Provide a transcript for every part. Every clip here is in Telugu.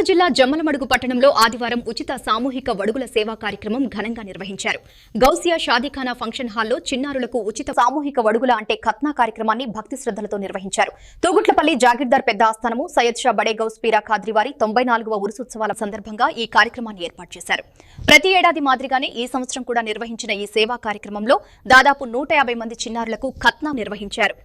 కడప జిల్లా జమ్మలమడుగు పట్టణంలో ఆదివారం ఉచిత సామూహిక వడుగుల సేవా కార్యక్రమం ఘనంగా నిర్వహించారు. గౌసియా షాదీఖానా ఫంక్షన్ హాల్లో చిన్నారులకు ఉచిత సామూహిక వడుగుల అంటే ఖత్నా కార్యక్రమాన్ని భక్తి శ్రద్ధలతో నిర్వహించారు. తూగుట్లపల్లి జాగీర్దార్ పెద్ద ఆస్థానము సయ్యద్ షా బడే గౌస్ పీరా ఖాద్రీ వారి 94వ ఉరుసోత్సవాల సందర్భంగా ఈ కార్యక్రమాన్ని ఏర్పాటు చేశారు. ప్రతి ఏడాది మాదిరిగానే ఈ సంవత్సరం కూడా నిర్వహించిన ఈ సేవా కార్యక్రమంలో దాదాపు 150 మంది చిన్నారులకు ఖత్నా నిర్వహించారు.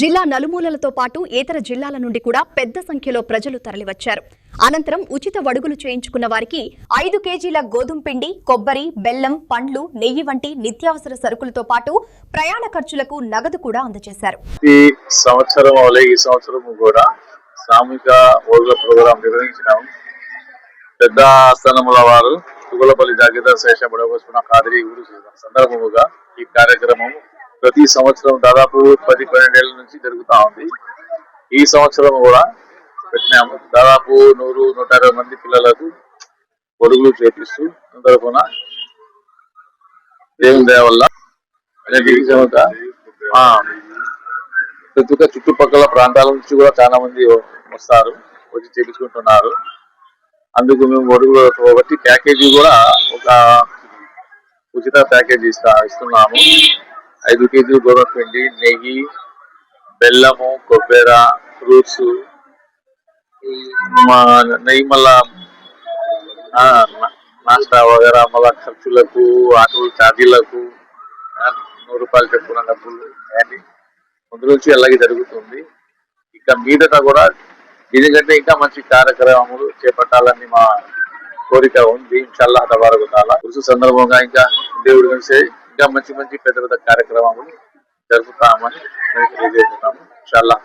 జిల్లా నలుమూలలతో పాటు ఇతర జిల్లాల నుండి కూడా పెద్ద సంఖ్యలో ప్రజలు తరలివచ్చారు. అనంతరం ఉచిత వడుగులు చేయించుకున్న వారికి 5 కేజీల గోధుమ పిండి, కొబ్బరి, బెల్లం, పండ్లు, నెయ్యి వంటి నిత్యావసర సరుకులతో పాటు ప్రయాణ ఖర్చులకు నగదు కూడా అందజేశారు. ఈ సంవత్సరం కూడా సామూహిక వడుగుల ప్రోగ్రాం నిర్వహించినాము. పెద్ద స్థానముల వారు తుగులపల్లి జాగీర్దార్ శేషబడవస్తున్న ఖాద్రీ ఊరు సందర్భముగా ఈ కార్యక్రమం ప్రతి సంవత్సరం దాదాపు 10-12 ఏళ్ల నుంచి జరుగుతా ఉంది. ఈ సంవత్సరం కూడా పెట్టినాము. దాదాపు 100-120 మంది పిల్లలకు పొడుగులు చేపిస్తూ తరఫున దేవుని దయ వల్ల ప్రతి ఒక్క చుట్టుపక్కల ప్రాంతాల నుంచి కూడా చాలా మంది వస్తారు, వచ్చి చేపించుకుంటున్నారు. అందుకు మేము పొడుగులు ఒకటి ప్యాకేజీ కూడా ఒక ఉచిత ప్యాకేజీ ఇస్తున్నాము. 5 కేజీలు గోధుమ పిండి, నెయ్యి, బెల్లము, కొబ్బెర, ఫ్రూట్స్, నెయ్యి మళ్ళా నాస్టా వగేరా మళ్ళా ఖర్చులకు, ఆటోల ఛార్జీలకు 100 రూపాయలు చెప్పుకున్న డబ్బులు కానీ ముందు నుంచి అలాగే జరుగుతుంది. ఇంకా మీదట కూడా దీనికంటే ఇంకా మంచి కార్యక్రమములు చేపట్టాలని మా కోరిక ఉంది. ఇన్షాల్లాహ్ తబారక తఆలా ఉరుసు సందర్భంగా ఇంకా దేవుడి గురించి ఇంకా మంచి పెద్ద కార్యక్రమాలు జరుపుతామని తెలియజేస్తున్నాము. ఇన్షాల్లాహ్.